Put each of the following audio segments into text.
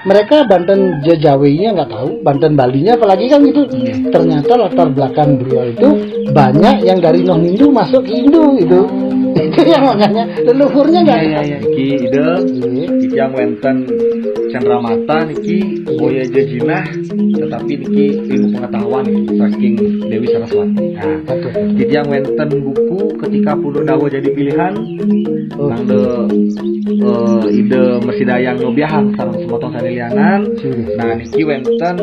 Mereka Banten Jawinya nggak tahu, Banten Balinya apalagi kan gitu. Ternyata latar belakang beliau itu banyak yang dari non Hindu masuk ke Hindu itu. Itu yang makanya leluhurnya nggak. Iki ide iki yang wenten Cendramata niki boya jejinah, tetapi niki ilmu pengetahuan niki saking Dewi Saraswati. Nah, iki yang wenten buku ketika Pulau Dawa jadi pilihan, nang ide Mersidayang Nobiahang sareng semotong sanelianan. Nah niki wenten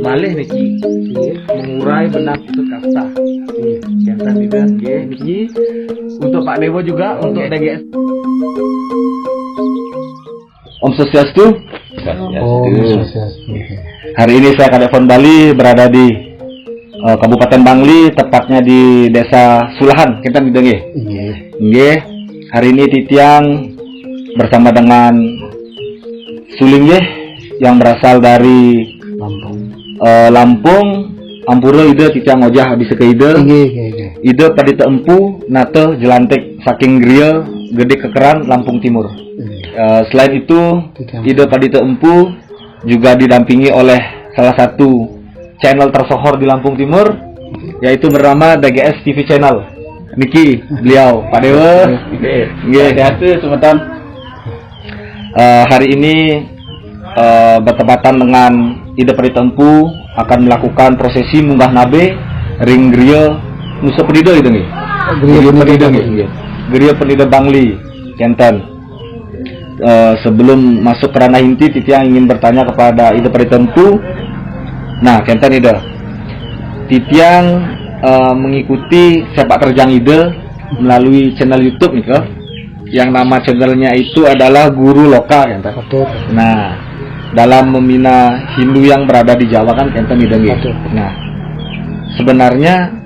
malih niki mengurai benang kusut kasta. Wenten ide nggih niki untuk Pak Dewo juga untuk DGS. Om Swastiastu. Hari ini saya Kadepon Bali berada di Kabupaten Bangli, tepatnya di Desa Sulahan, kita nggih. Nggih. Hari ini Titiang bersama dengan Suling yang berasal dari Lampung, Ampura ide Titiang ngojah habis ke ide. Ide pada empu nate jelantik saking griya gede kekeran Lampung Timur. Selain itu ide pada empu juga didampingi oleh salah satu channel tersohor di Lampung Timur, yaitu bernama DGS TV Channel. Niki beliau Pak Dewa. Nggih, hati semeton. Hari ini bertepatan dengan ide pada empu akan melakukan prosesi munggah nabe ring griya Nusa Penida itu nih. Griya Penida Bangli, Kenten. Sebelum masuk ke ranah inti, Titiang ingin bertanya kepada ide Peritempu. Nah, Kenten ide. Titiang mengikuti sepak terjang ide melalui channel YouTube nih, yang nama channelnya itu adalah Guru Loka, Kenten. Nah, dalam membina Hindu yang berada di Jawa kan, Kenten ide gitu. Nah, sebenarnya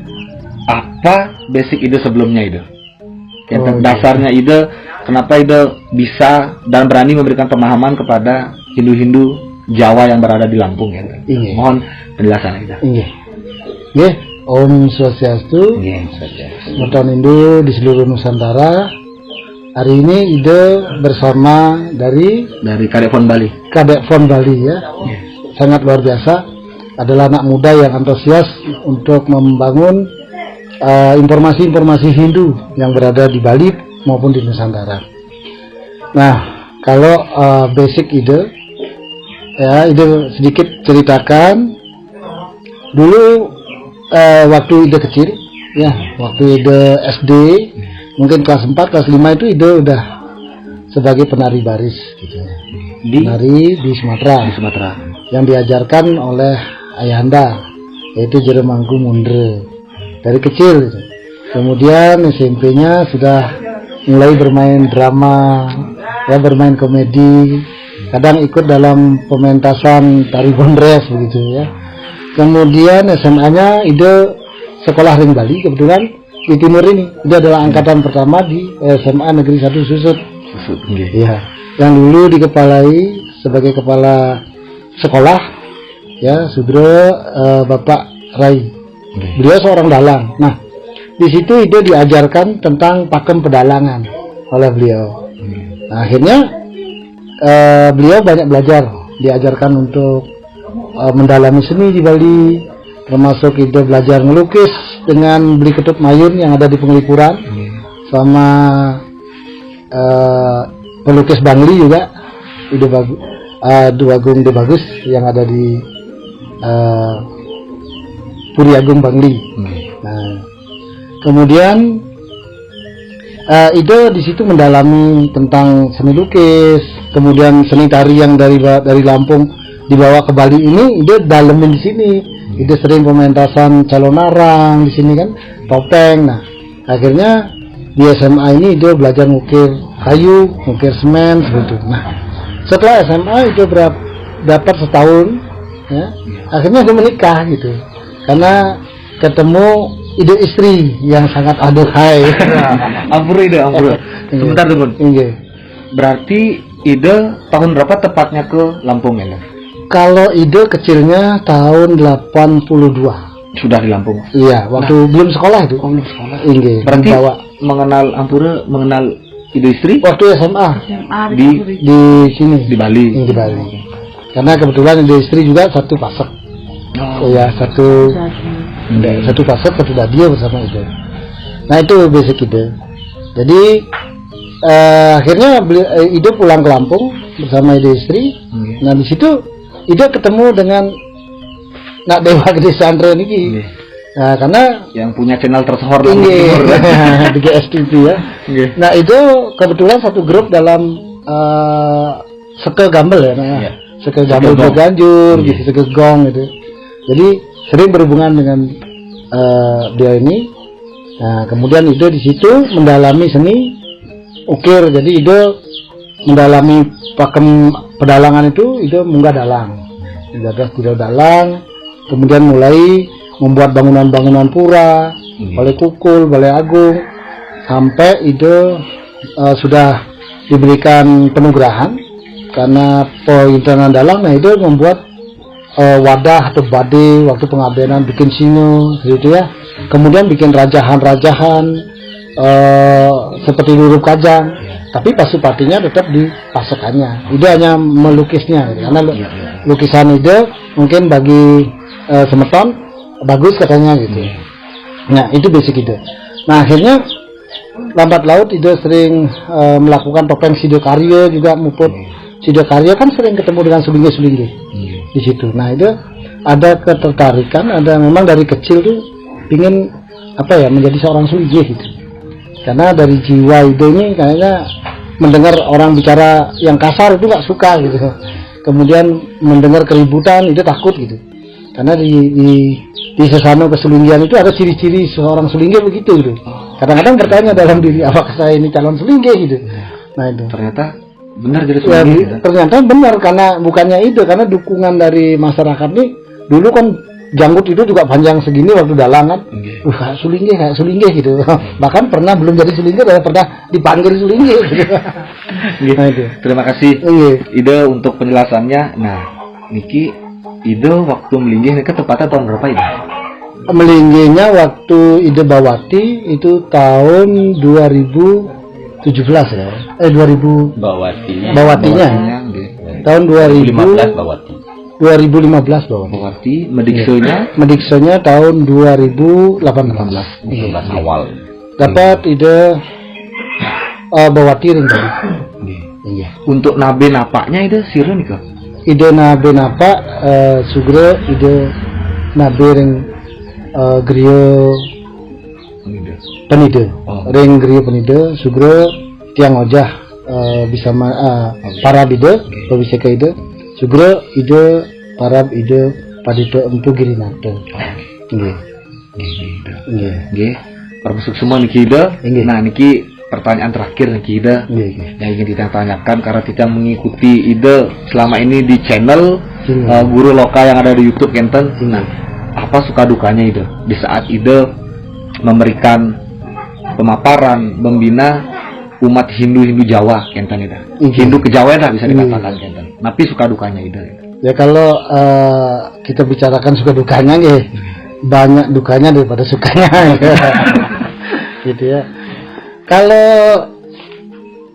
apa basic ide sebelumnya ide? Dasarnya ide, kenapa ide bisa dan berani memberikan pemahaman kepada Hindu-Hindu Jawa yang berada di Lampung ya? Mohon penjelasan ide. Om Swastiastu. Moton Hindu di seluruh Nusantara. Hari ini ide bersama dari Kadepon Bali. Kadepon Bali ya. Sangat luar biasa. Adalah anak muda yang antusias untuk membangun informasi-informasi Hindu yang berada di Bali maupun di Nusantara. Nah, kalau basic ide, ya ide sedikit ceritakan. Dulu waktu ide kecil, ya waktu ide SD, mungkin kelas 4, kelas 5 itu ide udah sebagai penari baris, gitu. Penari di Sumatera, yang diajarkan oleh ayahanda, yaitu Jeremangku Mundre. Dari kecil gitu. Kemudian SMP-nya sudah mulai bermain drama, ya bermain komedi, kadang ikut dalam pementasan tari gondres begitu ya. Kemudian SMA-nya ide sekolah ring Bali, kebetulan di timur ini. Dia adalah angkatan pertama di SMA Negeri 1 Susut. Ya, yang dulu dikepalai sebagai kepala sekolah ya Sudro Bapak Rai. Beliau seorang dalang. Nah, di situ ide diajarkan tentang pakem pedalangan oleh beliau. Nah, akhirnya beliau banyak belajar, diajarkan untuk mendalami seni di Bali, termasuk ide belajar melukis dengan beli ketup mayun yang ada di Penglipuran, sama pelukis Bangli juga, ide Agung De Bagus yang ada di Puri Agung Bangli. Nah, kemudian ide di situ mendalami tentang seni lukis, kemudian seni tari yang dari Lampung dibawa ke Bali ini, ide dalemin di sini. Ide sering pementasan calon arang di sini kan, topeng. Nah, akhirnya di SMA ini ide belajar ngukir kayu, ngukir semen seperti itu. Nah, setelah SMA ide dapat setahun, ya, akhirnya ide menikah gitu. Karena ketemu ide istri yang sangat aduhai. Ampura. Sebentar tunggu. Berarti ide tahun berapa tepatnya ke Lampung ya? Kalau ide kecilnya tahun 82. Sudah di Lampung? Iya, waktu belum sekolah itu. Belum sekolah. Berarti mengenal Ampura, mengenal istri waktu SMA di sini di Bali. Di Bali. Karena kebetulan ide istri juga satu pasek. Ya, satu pasek, satu dadia bersama itu. Nah, itu basic ide. Jadi akhirnya Ide pulang ke Lampung bersama ide istri. Nah, di situ Ide ketemu dengan Nak Dewa Gede Sandra ini. Nah, karena yang punya channel tersohor di GSTV ya. Nah, itu kebetulan satu grup dalam Seke Gambel ya, Seke Gambel Ganjur, gitu, Seke Gong gitu. Jadi sering berhubungan dengan dia ini. Nah, kemudian Ide di situ mendalami seni ukir. Jadi Ide mendalami pakem pedalangan itu, Ide munggah dalang. Ide dalang, kemudian mulai membuat bangunan-bangunan pura, Balai Kukul, Balai Agung, sampai Ide sudah diberikan penugrahan karena pointenan dalang. Nah, Ide membuat wadah atau bade waktu pengabdian, bikin singo gitu ya. Kemudian bikin rajahan-rajahan seperti Lurup Kajang, tapi pasupatinya tetap di pasekannya. Ide hanya melukisnya gitu. Karena lukisan Ide mungkin bagi Semeton bagus katanya gitu. Nah, itu basic Ide. Nah, akhirnya lambat laut Ide sering melakukan topeng Sidokaryo juga, muput Sidokaryo kan sering ketemu dengan sulingge-sulingge di situ. Nah, Ide ada ketertarikan, ada memang dari kecil tuh ingin menjadi seorang sulingge gitu. Karena dari jiwa Ide ini kayaknya mendengar orang bicara yang kasar itu nggak suka gitu. Kemudian mendengar keributan Ide takut gitu. Karena di sesano kesulinggian itu ada ciri-ciri seorang sulingge begitu gitu. Kadang-kadang bertanya dalam diri, apakah saya ini calon sulingge gitu. Nah, itu ternyata benar jadi sulingge. Ya, ternyata benar, karena bukannya itu, karena dukungan dari masyarakat nih. Dulu kan janggut itu juga panjang segini waktu dalangan. Kayak sulingge gitu. Bahkan pernah belum jadi sulingge pernah dipanggil sulingge gitu. Nah, itu. Terima kasih Ide untuk penjelasannya. Nah, niki Ide waktu melinggih ini tepatnya tahun berapa Ide? Melinggihnya waktu Ide Bawati itu tahun 2017 ya. 2000 Bawatinya. Tahun 2015 Bawati. 2015 Bawati. Mediksonya tahun 2018 awal. Dapat Ide Bawati ring tadi. Iya. Untuk nabe napaknya Ide sira nih kok. Ide nabe napak sugro Ide nabe ring griyo penide. Ring griyo penide sugro tiang ojah bisa para bide pabiseka Ide sugro Ide parab Ide padito empu girinato. Nggih. Permasuk semua niki Ide. Nah, niki pertanyaan terakhir niki Ide yang ingin kita tanyakan, karena kita mengikuti Ide selama ini di channel guru lokal yang ada di YouTube Kenten. Nah, apa suka dukanya Ide di saat Ide memberikan pemaparan, membina umat Hindu Jawa Kenten Ide. Hindu Kejawen lah bisa dikatakan Kenten. Tapi suka dukanya Ide. Ya, kalau kita bicarakan suka dukanya banyak dukanya daripada sukanya. Gitu ya. Kalau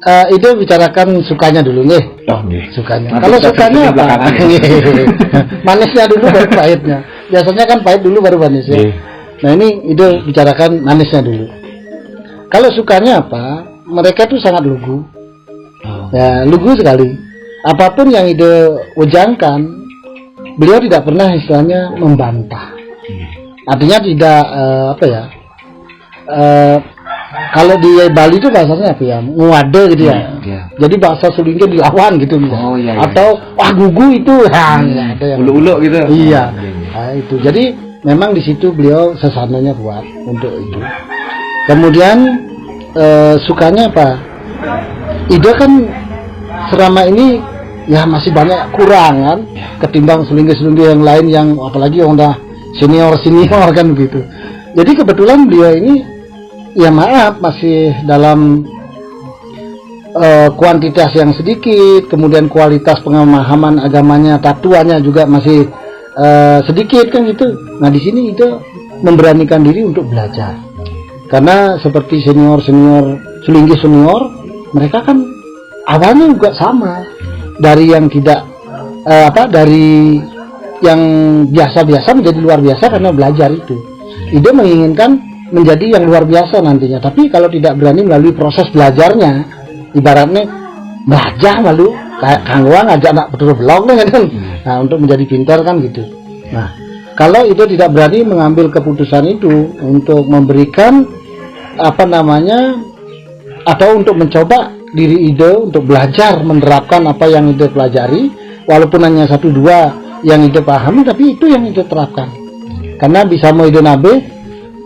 Ide bicarakan sukanya dulu sukanya. Kalau sukanya apa? Manisnya dulu baru pahitnya. Biasanya kan pahit dulu baru manis ya. Nah, ini Ide bicarakan manisnya dulu. Kalau sukanya apa? Mereka tuh sangat lugu. Ya, lugu sekali. Apapun yang Ide ujangkan, beliau tidak pernah istilahnya membantah. Artinya tidak kalau di Bali itu bahasanya apa ya, nguade gitu ya. Jadi bahasa sulingnya dilawan gitu misalnya. Atau wah gugu itu ada yang ulu-ulu gitu. Iya. Nah, itu. Jadi memang di situ beliau sesananya buat untuk itu. Kemudian sukanya apa? Ide kan selama ini ya masih banyak kurangan ketimbang sulingge-sulingge yang lain yang apalagi yang udah senior kan begitu. Jadi kebetulan beliau ini ya maaf masih dalam kuantitas yang sedikit, kemudian kualitas pemahaman agamanya, tatuannya juga masih sedikit kan gitu. Nah, di sini itu memberanikan diri untuk belajar. Karena seperti senior sulingge senior mereka kan awalnya juga sama, dari yang tidak dari yang biasa-biasa menjadi luar biasa karena belajar itu. Ide menginginkan menjadi yang luar biasa nantinya, tapi kalau tidak berani melalui proses belajarnya, ibaratnya belajar malu kayak kangguang ngajak anak betul belok kan. Nah, untuk menjadi pintar kan gitu. Nah, kalau itu tidak berani mengambil keputusan itu untuk memberikan atau untuk mencoba diri ide untuk belajar menerapkan apa yang ide pelajari, walaupun hanya 1-2 yang ide pahami, tapi itu yang ide terapkan. Karena bisa mau ide nabe,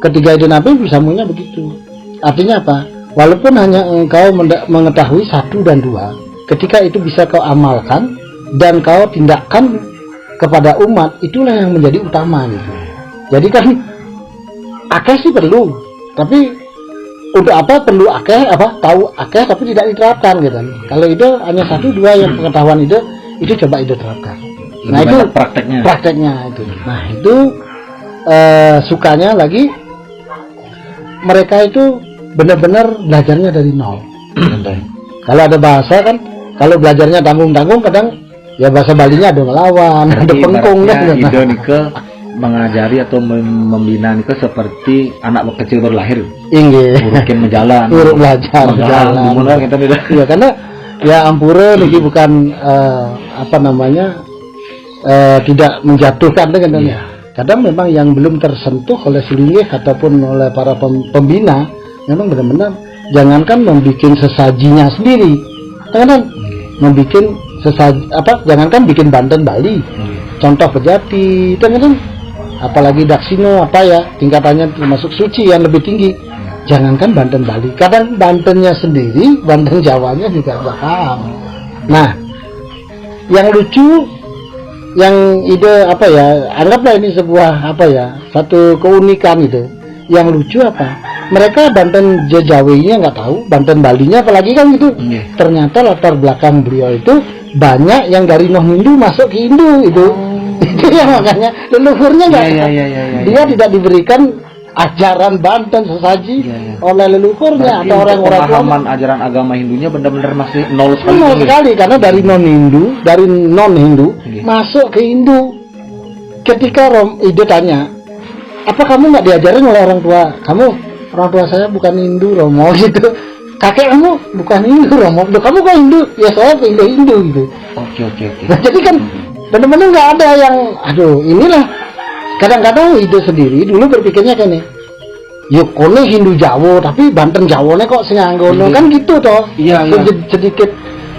ketiga ide nabe bisa maunya begitu. Artinya apa? Walaupun hanya engkau mengetahui 1 dan 2, ketika itu bisa kau amalkan dan kau tindakan kepada umat, itulah yang menjadi utama gitu. Jadi kan akeh sih perlu, tapi untuk apa perlu akeh, tahu akeh tapi tidak diterapkan gitu. Kalau ide hanya 1-2 yang pengetahuan ide, itu coba ide terapkan. Nah itu prakteknya itu. Nah itu sukanya lagi mereka itu benar-benar belajarnya dari nol. Kalau ada bahasa kan, kalau belajarnya tanggung-tanggung, kadang ya bahasa Balinya ada ngelawan, ada pengkung kan. Ide nika mengajari atau membina nika seperti anak kecil baru lahir. Urukin menjalan. Uruk belajar jalan. Gimana kita tidak? Iya, karena ya ampura niki bukan tidak menjatuhkan dengan kadang memang yang belum tersentuh oleh selinggih ataupun oleh para pembina, memang benar-benar jangankan membuat sesajinya sendiri, kadang membuat jangankan bikin Banten Bali, contoh Pejati, kadang apalagi Daksino tingkatannya termasuk suci yang lebih tinggi, jangankan Banten Bali, kadang Bantennya sendiri, Banten Jawanya juga nggak paham. Nah, yang lucu, yang ide anggaplah ini sebuah satu keunikan gitu. Yang lucu mereka Banten Jawinya nggak tahu, Banten Balinya apalagi kan gitu. Ternyata latar belakang beliau itu banyak yang dari non Hindu masuk ke Hindu itu. Itu yang makanya leluhurnya nggak dia tidak diberikan ajaran Banten sesaji oleh leluhurnya. Berarti atau orang-orang pemahaman ajaran agama Hindunya benar-benar masih nol sekali karena dari non Hindu masuk ke Hindu. Ketika ide tanya, apa kamu nggak diajarin oleh orang tua kamu? Orang tua saya bukan Hindu, Romo gitu. Kakek kamu bukan Hindu, Romo. Kamu kok Hindu? Ya saya Hindu gitu. Oke. Nah, jadi kan benar-benar nggak ada yang inilah. Kadang-kadang ide sendiri dulu berpikirnya kayak nih, yuk kone Hindu Jawa tapi Banten Jawanya kok senganggono kan gitu toh. Iya. Sedikit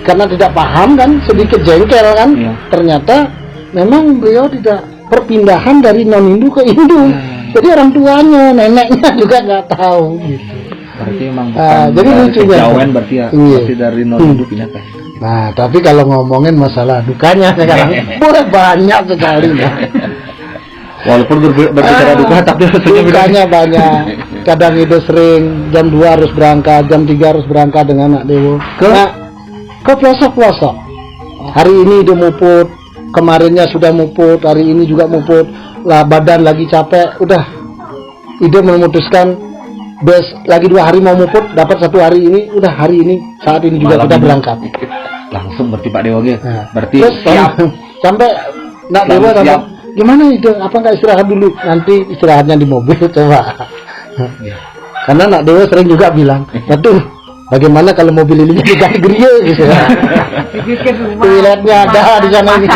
karena tidak paham kan, sedikit jengkel kan. Ternyata memang beliau tidak perpindahan dari non Hindu ke Hindu. Jadi orang tuanya, neneknya juga nggak tahu gitu. Berarti memang jadi lucunya berarti berarti dari non Hindu pindah ke. Nah, tapi kalau ngomongin masalah dukanya sekarang banyak sekali ya. Walaupun berbicara duka tapi dukanya banyak. Kadang ide sering jam 2 harus berangkat, jam 3 harus berangkat dengan anak dewo ke pelosok-pelosok. Hari ini ide muput, kemarinnya sudah muput, hari ini juga muput lah, badan lagi capek, udah ide memutuskan lagi 2 hari mau muput, dapat 1 hari ini, udah hari ini saat ini juga kita berangkat langsung. Berarti Pak Dewa berarti terus, sampai nak dewa gimana itu, apa nggak istirahat dulu, nanti istirahatnya di mobil coba. Karena nak dewa sering juga bilang, aduh bagaimana kalau mobil ini jadi geria gitu ya. Toiletnya ada di sana ini.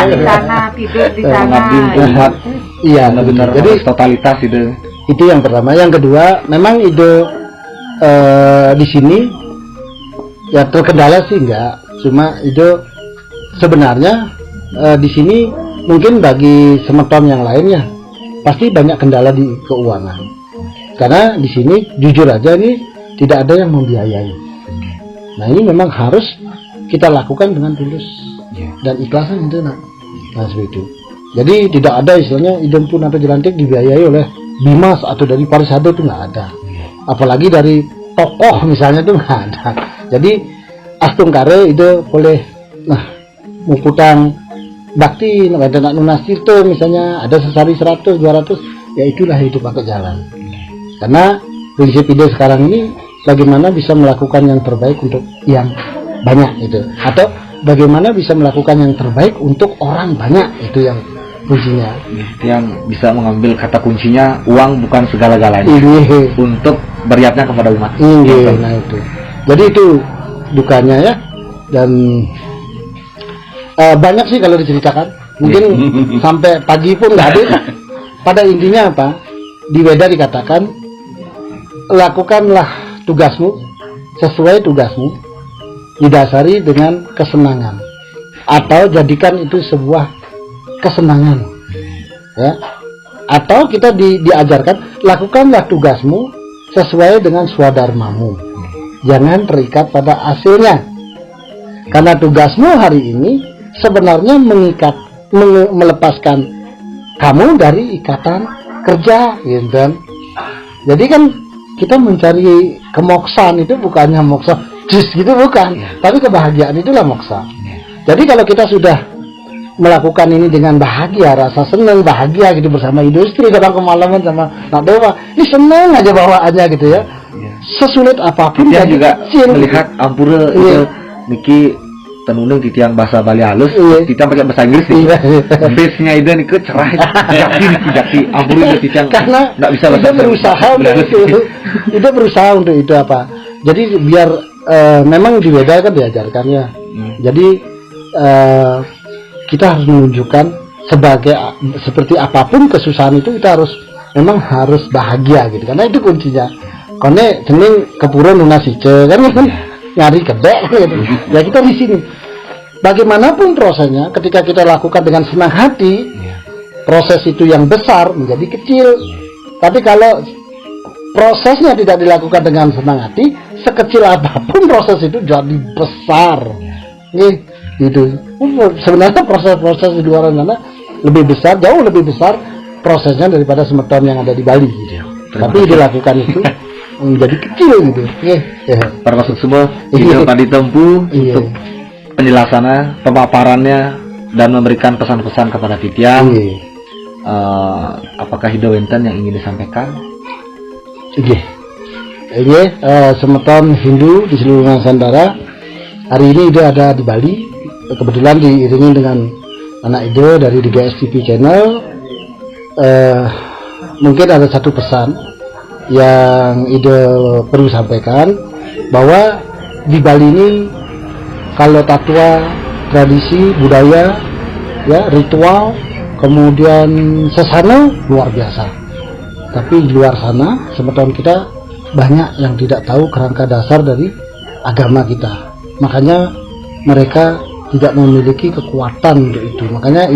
Tidur di sana. Iya, benar. Jadi totalitas itu yang pertama. Yang kedua, memang ide di sini ya terkendala sih enggak, cuma ide sebenarnya di sini mungkin bagi semeton yang lainnya pasti banyak kendala di keuangan. Karena di sini jujur aja nih tidak ada yang membiayai. Nah ini memang harus kita lakukan dengan tulus dan ikhlasan itu nah seperti itu. Jadi tidak ada istilahnya idem pun atau jelantik dibiayai oleh Bimas atau dari Parisado itu nggak ada. Apalagi dari tokoh misalnya itu nggak ada. Jadi astung kare itu boleh muputan bakti nak Nunas Tirto misalnya ada sesari 100 200 ya itulah hidup pakai jalan. Karena prinsip ide sekarang ini bagaimana bisa melakukan yang terbaik untuk yang banyak itu, atau bagaimana bisa melakukan yang terbaik untuk orang banyak, itu yang kuncinya. Yang bisa mengambil kata kuncinya, uang bukan segala-galanya untuk beriatnya kepada umat. Nah itu. Jadi itu dukanya ya, dan banyak sih kalau diceritakan. Mungkin sampai pagi pun nggak habis. Pada intinya apa? Di Weda dikatakan, lakukanlah tugasmu sesuai tugasmu, didasari dengan kesenangan, atau jadikan itu sebuah kesenangan, ya. Atau kita diajarkan, lakukanlah tugasmu sesuai dengan swadharmamu, jangan terikat pada hasilnya, karena tugasmu hari ini sebenarnya melepaskan kamu dari ikatan kerja, gitu kan. Jadi kan kita mencari kemoksaan itu bukannya moksa jis gitu, bukan, tapi kebahagiaan itulah moksa. Jadi kalau kita sudah melakukan ini dengan bahagia, rasa senang, bahagia gitu bersama industri, kadang kemalaman sama nak dewa, ini senang aja bawaannya gitu ya. Sesulit apapun dia juga melihat ampura itu niki tenunung di tiang bahasa Bali halus, kita pakai bahasa Inggris nih. Base-nya itu nih cerah, jati ampura itu tiang karena nggak bisa bahasa berusaha untuk itu. Itu berusaha untuk itu apa? Jadi biar memang di Weda kan diajarkannya. Jadi kita harus menunjukkan seperti apapun kesusahan itu kita memang harus bahagia gitu, karena itu kuncinya. Kone jeneng kepurun lunasice kan nyari kedek gitu. Ya kita di sini. Bagaimanapun prosesnya, ketika kita lakukan dengan senang hati, proses itu yang besar menjadi kecil. Tapi kalau prosesnya tidak dilakukan dengan senang hati, sekecil apapun proses itu jadi besar. Gitu. Sebenarnya proses-proses di luar sana lebih besar, jauh lebih besar prosesnya daripada semeton yang ada di Bali gitu. Tapi dilakukan itu menjadi kecil gitu. Para masuk semua video tadi tempuh untuk penjelasannya, pemaparannya, dan memberikan pesan-pesan kepada Titiang. Apakah Hidawenten yang ingin disampaikan? Semeton Hindu di seluruh Nusantara hari ini Ide ada di Bali, kebetulan diiringi dengan anak Ide dari DGS TV Channel. Mungkin ada satu pesan yang Ide perlu sampaikan, bahwa di Bali ini kalau tatua, tradisi, budaya, ya, ritual, kemudian sesana luar biasa. Tapi di luar sana, semeton kita banyak yang tidak tahu kerangka dasar dari agama kita. Makanya mereka tidak memiliki kekuatan untuk itu. Makanya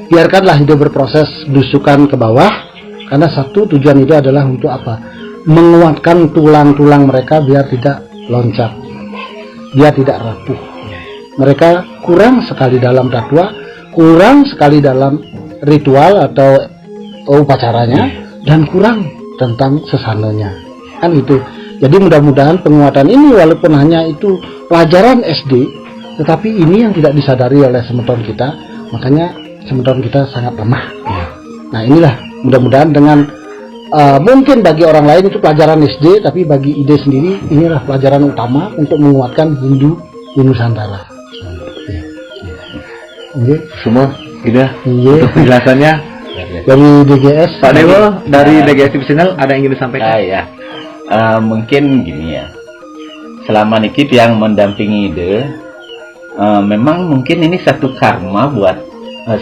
biarkanlah Ide berproses belusukan ke bawah, karena satu tujuan itu adalah untuk apa? Menguatkan tulang-tulang mereka biar tidak loncat, biar tidak rapuh. Mereka kurang sekali dalam tatua, kurang sekali dalam ritual atau upacaranya, dan kurang tentang sesananya, kan itu. Jadi mudah-mudahan penguatan ini, walaupun hanya itu pelajaran SD, tetapi ini yang tidak disadari oleh semeton kita, makanya semeton kita sangat lemah. Nah inilah, mudah-mudahan dengan mungkin bagi orang lain itu pelajaran SD, tapi bagi Ide sendiri inilah pelajaran utama untuk menguatkan Hindu di Nusantara. Semua Ide untuk penjelasannya dari DGS. Pak Dewo dari DGS TV Channel ada yang ingin disampaikan? Mungkin gini ya, selama niki yang mendampingi Ide, memang mungkin ini satu karma buat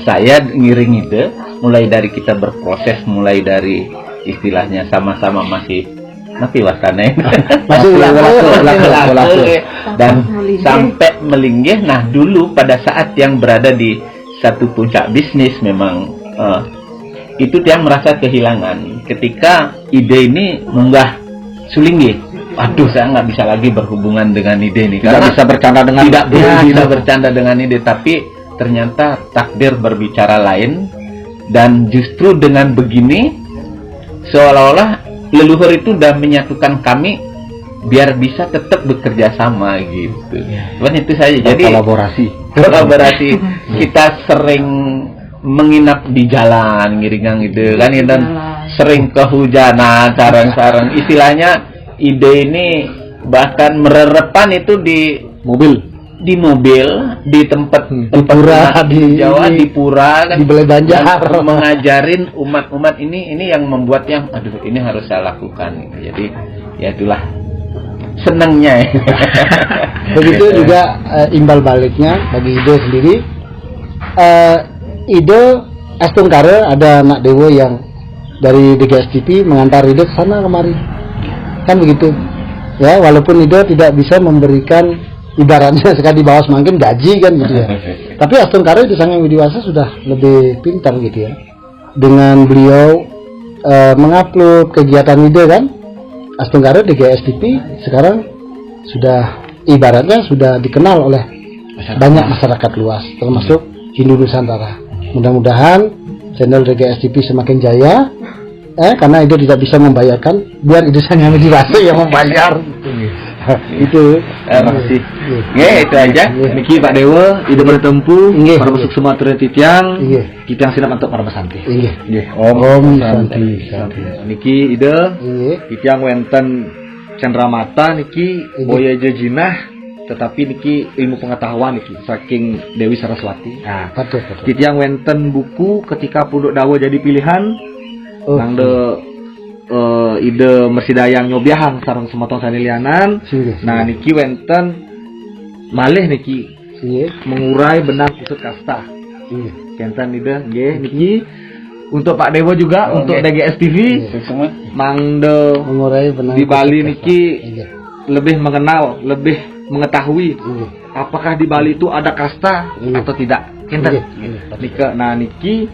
saya ngiring Ide, mulai dari kita berproses, mulai dari istilahnya sama-sama masih wasana masih laku dan sampai melinggih. Nah dulu pada saat yang berada di satu puncak bisnis, memang itu dia merasa kehilangan ketika Ide ini munggah sulinggih. Aduh, saya nggak bisa lagi berhubungan dengan Ide ini, Tidak bisa bercanda dengan bisa bercanda dengan Ide, tapi ternyata takdir berbicara lain. Dan justru dengan begini seolah-olah leluhur itu udah menyatukan kami biar bisa tetap bekerja sama gitu. Cuman itu saja. Jadi kolaborasi. Kita sering menginap di jalan ngiringan gitu kan, dan sering kehujanan, sarang-sarang istilahnya ide ini bahkan mererepan itu di mobil, di tempat di pura, di Jawa, ini, di pura kan, di Balai Banjar, dan mengajarin umat-umat ini yang membuat yang aduh ini harus saya lakukan gitu. Jadi ya itulah senangnya. Begitu juga imbal baliknya bagi ide sendiri. Ide Astungkare ada anak dewa yang dari DGSTP mengantar ide ke sana kemari, kan begitu ya. Walaupun ide tidak bisa memberikan ibaratnya sekali di bawah semangkin gaji kan gitu ya, tapi Astungkare di Sanghyang Widiwasa sudah lebih pintar gitu ya, dengan beliau mengupload kegiatan ide kan. Astungkare DGSTP sekarang sudah ibaratnya sudah dikenal oleh banyak masyarakat luas, termasuk Hindu Nusantara. Mudah-mudahan channel DGSTP semakin jaya, karena itu tidak bisa membayarkan, biar itu Sanghyang Widiwasa yang membayar. Itu Terima kasih. Itu aja. Niki Pak Dewa, ide bertempuh, para masuk semua turun titiang, titiang sinap untuk para besanti. Om Santi. Niki ide, titiang wenten cendramata niki boya jejinah, tetapi niki ilmu pengetahuan niki saking Dewi Saraswati. Nah, betul. titiang wenten buku ketika punduk dawa jadi pilihan, nang de ide mersidayang nyobiahang sareng semotong sanilianan. Nah niki wenten malih niki mengurai benang kusut kasta. Kenten ide nggih niki untuk Pak Dewa juga, untuk DGS TV mangde mengurai benang di Bali niki lebih mengenal, lebih mengetahui apakah di Bali itu ada kasta atau tidak. Kenten nika nah niki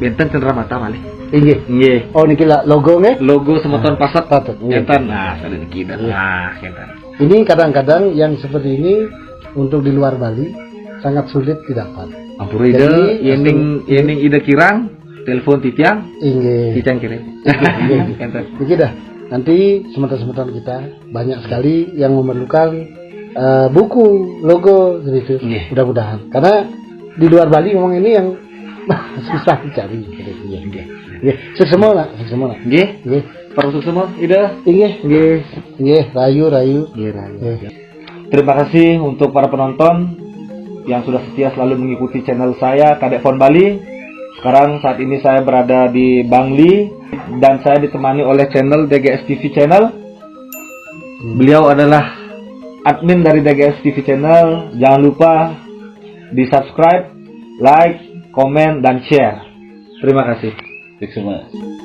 benten cendramata malih. Nggih. Oh niki logo nggih? Logo semeton pasat patut. Enten. Nah, sada niki dah. Nah, enten. Ini kadang-kadang yang seperti ini untuk di luar Bali sangat sulit didapat. Ampun ide, yening ide kirang, telepon titiang, titiang kirim. Enten. Niki dah. Nanti semeton-semeton kita banyak sekali yang memerlukan buku, logo seperti itu. Mudah-mudahan. Karena di luar Bali memang ini yang susah dicari. Sukses semua. Nggih. Para sukses semua, ide. Nggih. Rayu. Terima kasih untuk para penonton yang sudah setia selalu mengikuti channel saya, Kadek Phone Bali. Sekarang saat ini saya berada di Bangli dan saya ditemani oleh channel DGS TV Channel. Beliau adalah admin dari DGS TV Channel. Jangan lupa di subscribe, like, komen, dan share. Terima kasih. Terima kasih.